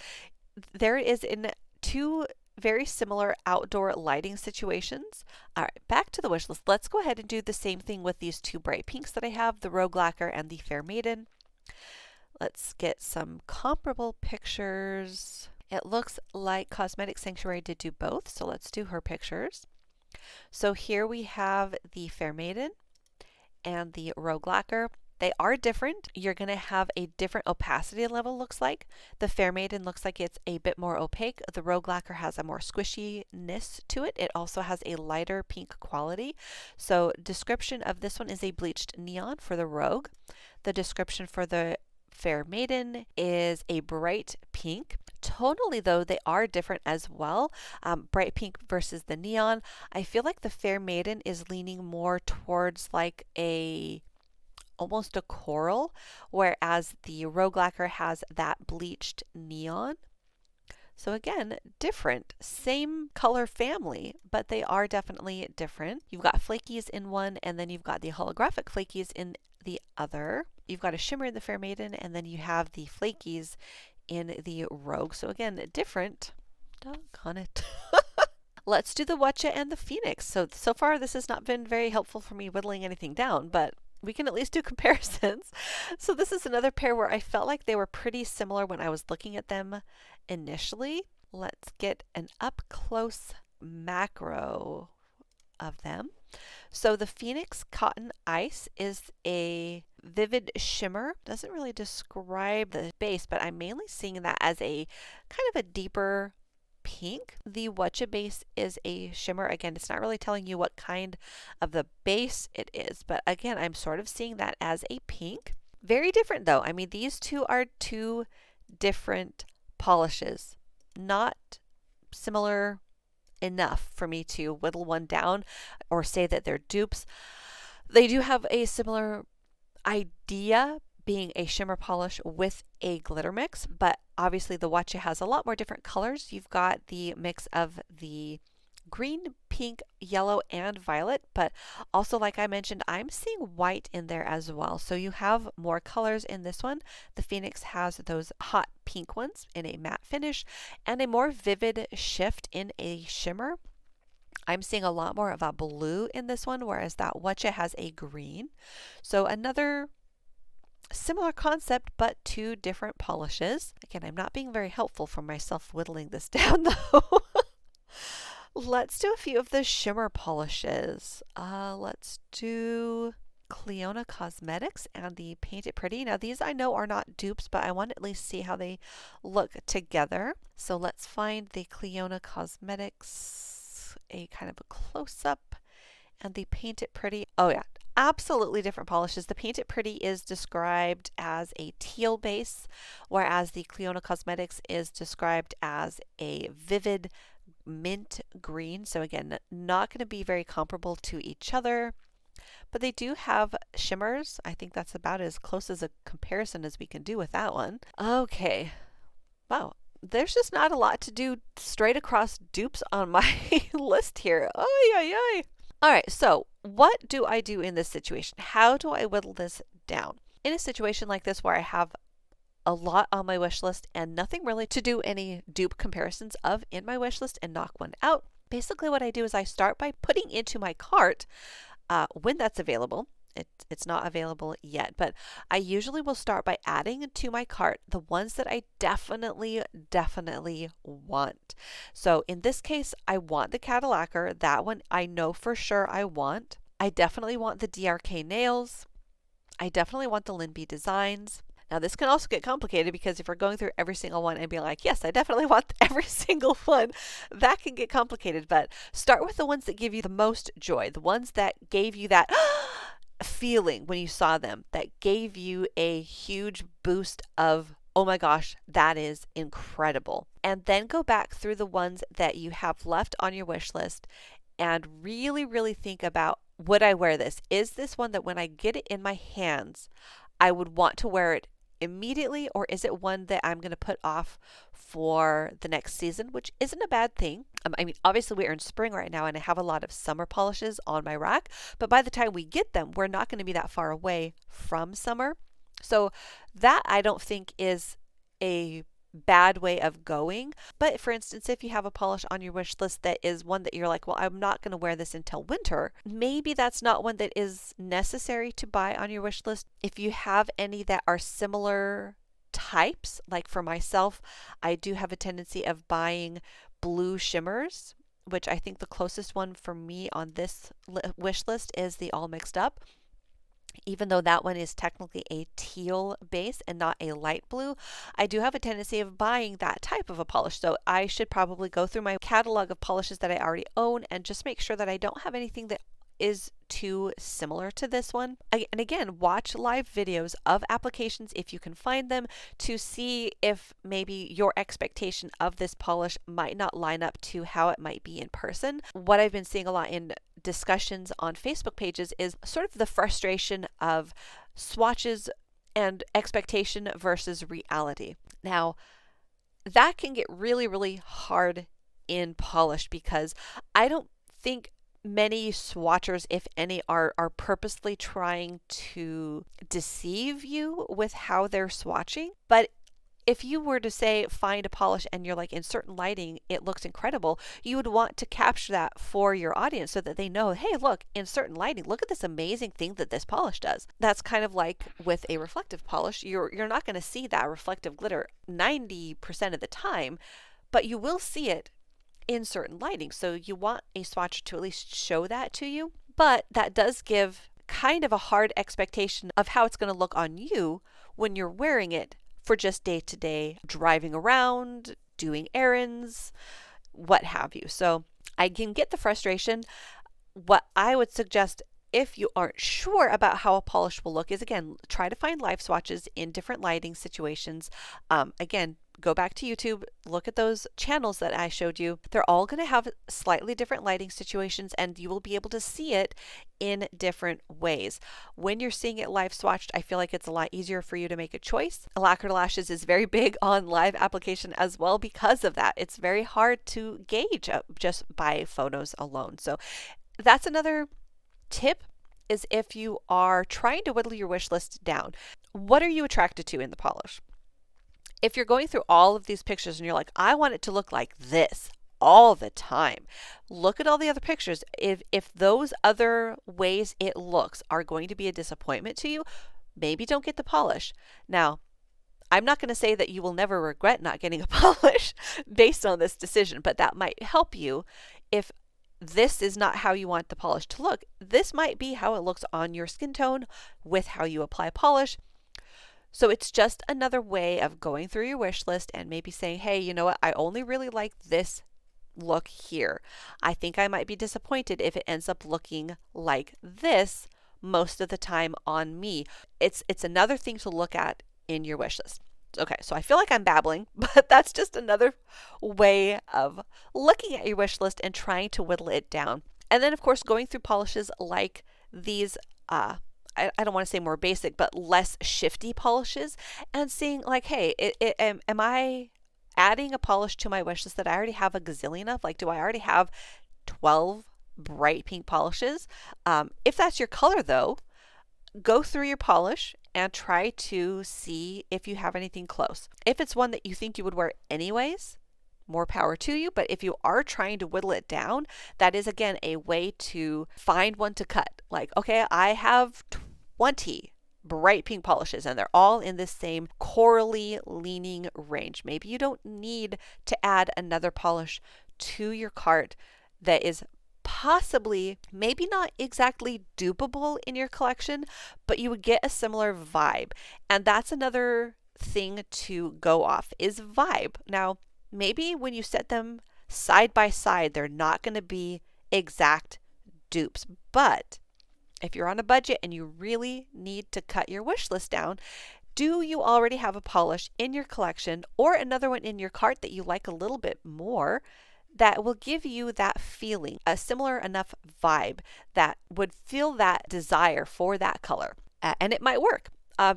there it is in two very similar outdoor lighting situations. All right, back to the wish list. Let's go ahead and do the same thing with these two bright pinks that I have, the Rogue Lacquer and the Fair Maiden. Let's get some comparable pictures. It looks like Cosmetic Sanctuary did do both, so let's do her pictures. So here we have the Fair Maiden and the Rogue Lacquer. They are different. You're going to have a different opacity level, looks like. The Fair Maiden looks like it's a bit more opaque. The Rogue Lacquer has a more squishiness to it. It also has a lighter pink quality. So description of this one is a bleached neon for the Rogue. The description for the Fair Maiden is a bright pink. Tonally, though, they are different as well. Bright pink versus the neon. I feel like the Fair Maiden is leaning more towards like almost a coral, whereas the Rogue Lacquer has that bleached neon. So again, different, same color family, but they are definitely different. You've got flakies in one, and then you've got the holographic flakies in the other. You've got a shimmer in the Fair Maiden, and then you have the flakies in the Rogue. So again, different. Doggone it. Let's do the Watcha and the Phoenix. So far this has not been very helpful for me whittling anything down, but we can at least do comparisons. So this is another pair where I felt like they were pretty similar when I was looking at them initially. Let's get an up close macro of them. So the Phoenix Cotton Ice is a vivid shimmer. Doesn't really describe the base, but I'm mainly seeing that as a kind of a deeper pink. The Watcha base is a shimmer. Again, it's not really telling you what kind of the base it is, but again, I'm sort of seeing that as a pink. Very different though. I mean, these two are two different polishes. Not similar enough for me to whittle one down or say that they're dupes. They do have a similar idea, being a shimmer polish with a glitter mix, but obviously the Watcha has a lot more different colors. You've got the mix of the green, pink, yellow, and violet, but also, like I mentioned, I'm seeing white in there as well. So you have more colors in this one. The Phoenix has those hot pink ones in a matte finish and a more vivid shift in a shimmer. I'm seeing a lot more of a blue in this one, whereas that Watcha has a green. So another similar concept, but two different polishes. Again, I'm not being very helpful for myself whittling this down though. Let's do a few of the shimmer polishes. Let's do Cleona Cosmetics and the Paint It Pretty. Now these I know are not dupes, but I want to at least see how they look together. So let's find the Cleona Cosmetics, a kind of a close-up, and the Paint It Pretty. Oh yeah, absolutely different polishes. The Paint It Pretty is described as a teal base, whereas the Cleona Cosmetics is described as a vivid mint green. So again, not going to be very comparable to each other, but they do have shimmers. I think that's about as close as a comparison as we can do with that one. Okay. Wow. There's just not a lot to do straight across dupes on my list here. Oh, yeah. All right. So what do I do in this situation? How do I whittle this down? In a situation like this where I have a lot on my wish list and nothing really to do any dupe comparisons of in my wish list and knock one out. Basically what I do is I start by putting into my cart when that's available. It's not available yet, but I usually will start by adding to my cart the ones that I definitely want. So in this case, I want the Cadillacer. That one I know for sure I want. I definitely want the DRK nails. I definitely want the Linby designs. Now this can also get complicated because if we're going through every single one and be like, yes, I definitely want every single one, that can get complicated. But start with the ones that give you the most joy, the ones that gave you that feeling when you saw them, that gave you a huge boost of, oh my gosh, that is incredible. And then go back through the ones that you have left on your wish list and really think about, would I wear this? Is this one that when I get it in my hands, I would want to wear it immediately, or is it one that I'm going to put off for the next season, which isn't a bad thing. I mean, obviously we are in spring right now and I have a lot of summer polishes on my rack, but by the time we get them, we're not going to be that far away from summer. So that I don't think is a bad way of going. But for instance, if you have a polish on your wish list that is one that you're like, well, I'm not going to wear this until winter, maybe that's not one that is necessary to buy on your wish list. If you have any that are similar types, like for myself, I do have a tendency of buying blue shimmers, which I think the closest one for me on this wish list is the All Mixed Up. Even though that one is technically a teal base and not a light blue, I do have a tendency of buying that type of a polish. So I should probably go through my catalog of polishes that I already own and just make sure that I don't have anything that is too similar to this one. And again, watch live videos of applications if you can find them to see if maybe your expectation of this polish might not line up to how it might be in person. What I've been seeing a lot in discussions on Facebook pages is sort of the frustration of swatches and expectation versus reality. Now, that can get really, really hard in polish because I don't think many swatchers, if any, are purposely trying to deceive you with how they're swatching. But if you were to say find a polish and you're like, in certain lighting it looks incredible, you would want to capture that for your audience so that they know, hey, look, in certain lighting, look at this amazing thing that this polish does. That's kind of like with a reflective polish. You're not going to see that reflective glitter 90% of the time, but you will see it in certain lighting. So you want a swatcher to at least show that to you, but that does give kind of a hard expectation of how it's going to look on you when you're wearing it for just day-to-day driving around, doing errands, what have you. So I can get the frustration. What I would suggest if you aren't sure about how a polish will look is, again, try to find live swatches in different lighting situations. Again, go back to YouTube, look at those channels that I showed you. They're all going to have slightly different lighting situations and you will be able to see it in different ways. When you're seeing it live swatched, I feel like it's a lot easier for you to make a choice. Lacquer Lashes is very big on live application as well because of that. It's very hard to gauge just by photos alone. So that's another tip, is if you are trying to whittle your wish list down, what are you attracted to in the polish? If you're going through all of these pictures and you're like, I want it to look like this all the time, look at all the other pictures. If those other ways it looks are going to be a disappointment to you, maybe don't get the polish. Now, I'm not going to say that you will never regret not getting a polish based on this decision, but that might help you. If this is not how you want the polish to look, this might be how it looks on your skin tone with how you apply polish. So it's just another way of going through your wish list and maybe saying, hey, you know what? I only really like this look here. I think I might be disappointed if it ends up looking like this most of the time on me. It's another thing to look at in your wish list. Okay, so I feel like I'm babbling, but that's just another way of looking at your wish list and trying to whittle it down. And then, of course, going through polishes like these I don't want to say more basic, but less shifty polishes, and seeing like, hey, am I adding a polish to my wish list that I already have a gazillion of? Like, do I already have 12 bright pink polishes? If that's your color though, go through your polish and try to see if you have anything close. If it's one that you think you would wear anyways, more power to you. But if you are trying to whittle it down, that is again a way to find one to cut. Like, okay, I have 20 bright pink polishes and they're all in this same corally leaning range. Maybe you don't need to add another polish to your cart that is possibly maybe not exactly dupable in your collection, but you would get a similar vibe. And that's another thing to go off, is vibe. Now, maybe when you set them side by side, they're not going to be exact dupes, but if you're on a budget and you really need to cut your wish list down, do you already have a polish in your collection or another one in your cart that you like a little bit more that will give you that feeling, a similar enough vibe that would feel that desire for that color? And it might work.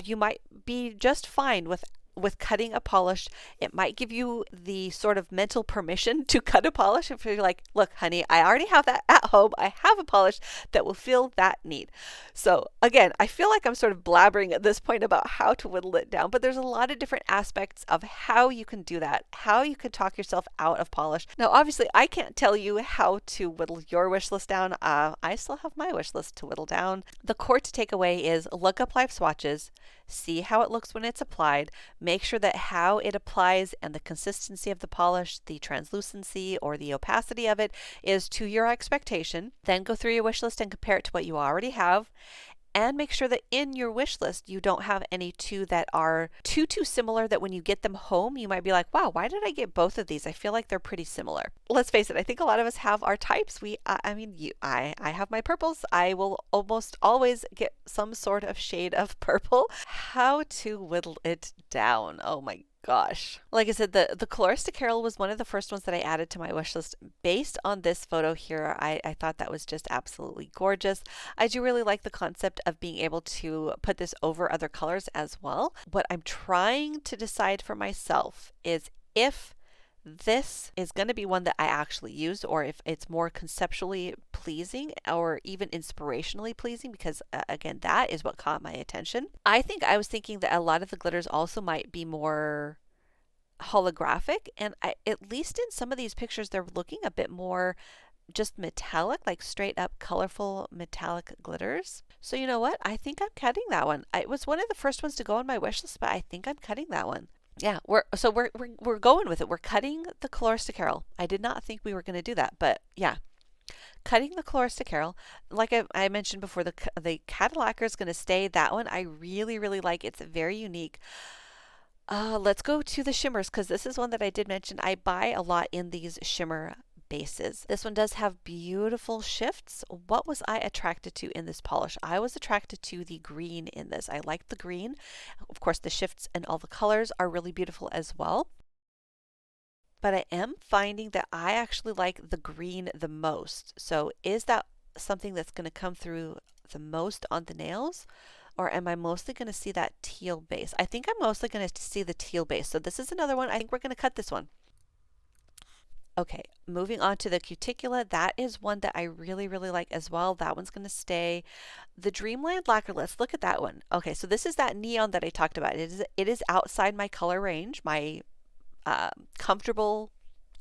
You might be just fine with cutting a polish, it might give you the sort of mental permission to cut a polish. If you're like, look, honey, I already have that at home. I have a polish that will feel that neat. So again, I feel like I'm sort of blabbering at this point about how to whittle it down, but there's a lot of different aspects of how you can do that, how you can talk yourself out of polish. Now, obviously, I can't tell you how to whittle your wish list down. I still have my wish list to whittle down. The core to take away is look up live swatches, see how it looks when it's applied, make sure that how it applies and the consistency of the polish, the translucency or the opacity of it is to your expectation. Then go through your wish list and compare it to what you already have. And make sure that in your wish list you don't have any two that are too similar that when you get them home you might be like, wow, why did I get both of these? I feel like they're pretty similar. Let's face it, I think a lot of us have our types. I have my purples. I will almost always get some sort of shade of purple. How to whittle it down? Oh my gosh. Like I said, the Colorista Carol was one of the first ones that I added to my wish list based on this photo here. I thought that was just absolutely gorgeous. I do really like the concept of being able to put this over other colors as well. What I'm trying to decide for myself is if this is going to be one that I actually use, or if it's more conceptually pleasing or even inspirationally pleasing, because again, that is what caught my attention. I think I was thinking that a lot of the glitters also might be more holographic, and at least in some of these pictures, they're looking a bit more just metallic, like straight up colorful metallic glitters. So you know what? I think I'm cutting that one. It was one of the first ones to go on my wish list, but I think I'm cutting that one. Yeah, we're going with it. We're cutting the Colorista Carol. I did not think we were going to do that, but yeah, cutting the Colorista Carol. Like I mentioned before, the Cadillac is going to stay. That one I really like. It's very unique. Let's go to the shimmers, because this is one that I did mention. I buy a lot in these shimmer bases. This one does have beautiful shifts. What was I attracted to in this polish? I was attracted to the green in this. I liked the green. Of course, the shifts and all the colors are really beautiful as well. But I am finding that I actually like the green the most. So is that something that's going to come through the most on the nails? Or am I mostly going to see that teal base? I think I'm mostly going to see the teal base. So this is another one. I think we're going to cut this one. Okay, moving on to the Cuticula. That is one that I really like as well. That one's going to stay. The Dreamland Lacquer, let's look at that one. Okay, so this is that neon that I talked about. It is outside my color range, my comfortable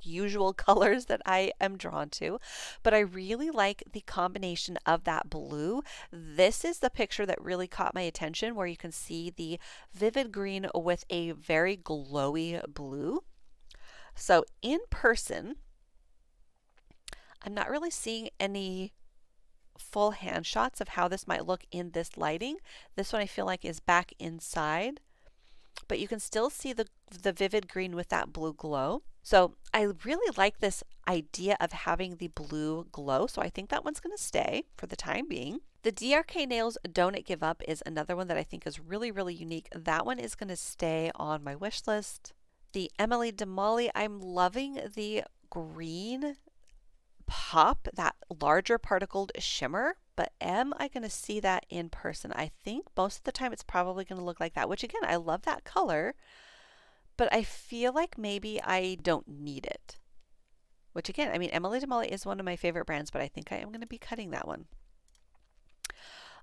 usual colors that I am drawn to, but I really like the combination of that blue. This is the picture that really caught my attention, where you can see the vivid green with a very glowy blue. So in person, I'm not really seeing any full hand shots of how this might look in this lighting. This one I feel like is back inside, but you can still see the vivid green with that blue glow. So I really like this idea of having the blue glow, so I think that one's going to stay for the time being. The DRK Nails Don't It Give Up is another one that I think is really unique. That one is going to stay on my wish list. The Emily DeMolly, I'm loving the green pop, that larger particled shimmer, but am I going to see that in person? I think most of the time it's probably going to look like that, which again, I love that color, but I feel like maybe I don't need it. Which again, I mean, Emily DeMolly is one of my favorite brands, but I think I am going to be cutting that one.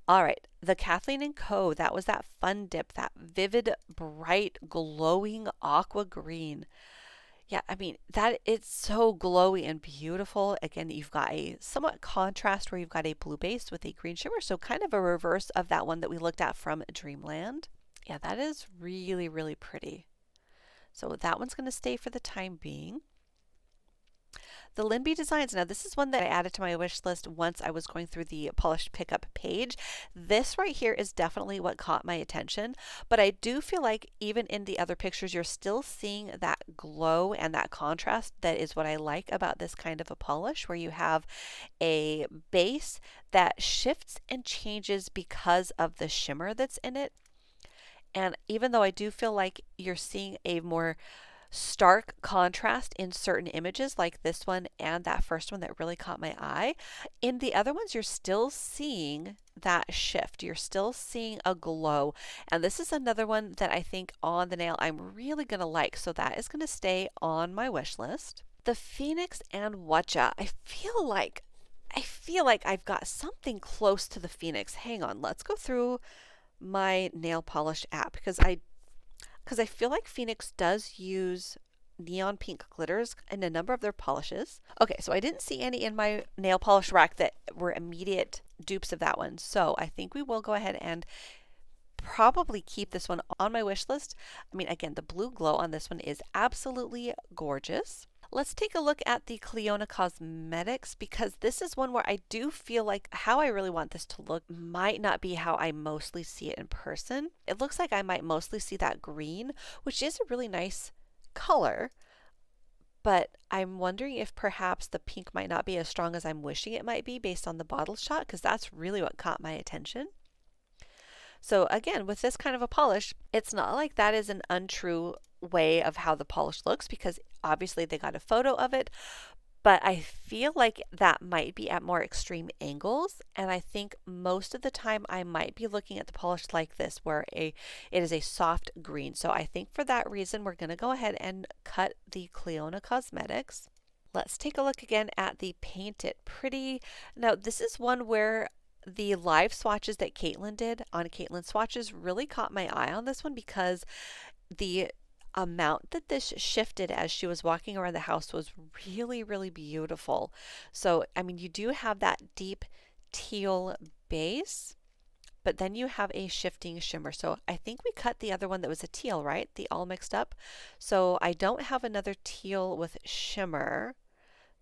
All right, the Kathleen & Co. That was that fun dip, that vivid, bright, glowing aqua green. Yeah, I mean, that it's so glowy and beautiful. Again, you've got a somewhat contrast where you've got a blue base with a green shimmer, so kind of a reverse of that one that we looked at from Dreamland. Yeah, that is really pretty. So that one's going to stay for the time being. The Linby Designs, now this is one that I added to my wish list once I was going through the polished pickup page. This right here is definitely what caught my attention, but I do feel like even in the other pictures, you're still seeing that glow and that contrast. That is what I like about this kind of a polish, where you have a base that shifts and changes because of the shimmer that's in it. And even though I do feel like you're seeing a more stark contrast in certain images like this one and that first one that really caught my eye, in the other ones you're still seeing that shift. You're still seeing a glow. And this is another one that I think on the nail I'm really going to like. So that is going to stay on my wish list. The Phoenix and Watcha. I feel like I've got something close to the Phoenix. Hang on, let's go through my nail polish app because I feel like Phoenix does use neon pink glitters in a number of their polishes. Okay, so I didn't see any in my nail polish rack that were immediate dupes of that one. So I think we will go ahead and probably keep this one on my wish list. I mean, again, the blue glow on this one is absolutely gorgeous. Let's take a look at the Clionadh Cosmetics because this is one where I do feel like how I really want this to look might not be how I mostly see it in person. It looks like I might mostly see that green, which is a really nice color, but I'm wondering if perhaps the pink might not be as strong as I'm wishing it might be based on the bottle shot because that's really what caught my attention. So again, with this kind of a polish, it's not like that is an untrue way of how the polish looks because obviously they got a photo of it, but I feel like that might be at more extreme angles, and I think most of the time I might be looking at the polish like this where it is a soft green. So I think for that reason we're going to go ahead and cut the Clionadh Cosmetics. Let's take a look again at the Paint It Pretty. Now this is one where the live swatches that Caitlin did on Caitlin Swatches really caught my eye on this one because the amount that this shifted as she was walking around the house was really, really beautiful. So, I mean, you do have that deep teal base, but then you have a shifting shimmer. So I think we cut the other one that was a teal, right? The all mixed up. So I don't have another teal with shimmer.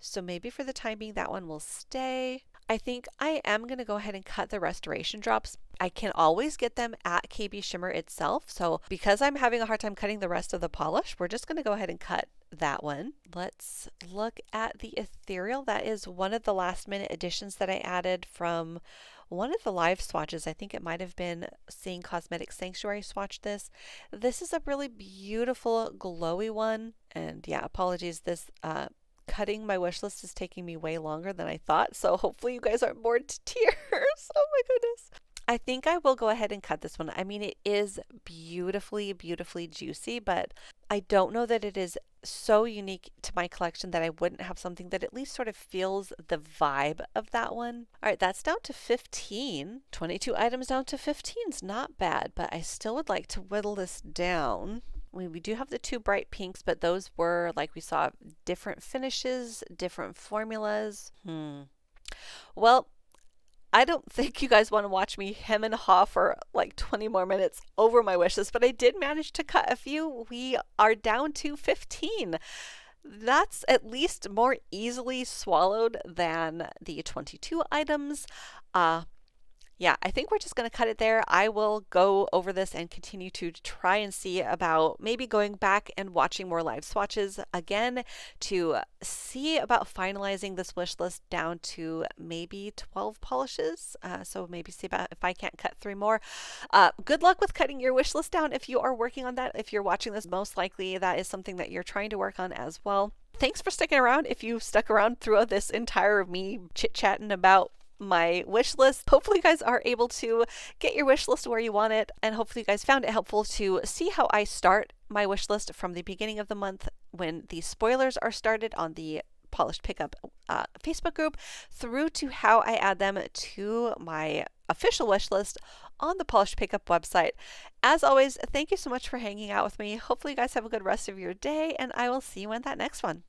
So maybe for the time being, that one will stay. I think I am going to go ahead and cut the restoration drops. I can always get them at KB Shimmer itself. So because I'm having a hard time cutting the rest of the polish, we're just going to go ahead and cut that one. Let's look at the ethereal. That is one of the last minute additions that I added from one of the live swatches. I think it might have been Seeing Cosmetic Sanctuary swatch this. This is a really beautiful glowy one. And yeah, apologies. This cutting my wish list is taking me way longer than I thought, so hopefully you guys aren't bored to tears. Oh my goodness. I think I will go ahead and cut this one. I mean, it is beautifully, beautifully juicy, but I don't know that it is so unique to my collection that I wouldn't have something that at least sort of feels the vibe of that one. All right, that's down to 15. 22 items down to 15 is not bad, but I still would like to whittle this down. We do have the two bright pinks, but those were, like we saw, different finishes, different formulas. Well, I don't think you guys want to watch me hem and haw for like 20 more minutes over my wish list, but I did manage to cut a few. We are down to 15. That's at least more easily swallowed than the 22 items. Yeah, I think we're just going to cut it there. I will go over this and continue to try and see about maybe going back and watching more live swatches again to see about finalizing this wish list down to maybe 12 polishes. So maybe see about if I can't cut 3 more. Good luck with cutting your wish list down if you are working on that. If you're watching this, most likely that is something that you're trying to work on as well. Thanks for sticking around. If you stuck around through this entire me chit-chatting about my wish list. Hopefully you guys are able to get your wish list where you want it, and hopefully you guys found it helpful to see how I start my wish list from the beginning of the month when the spoilers are started on the Polished Pickup Facebook group through to how I add them to my official wish list on the Polished Pickup website. As always, thank you so much for hanging out with me. Hopefully you guys have a good rest of your day, and I will see you in that next one.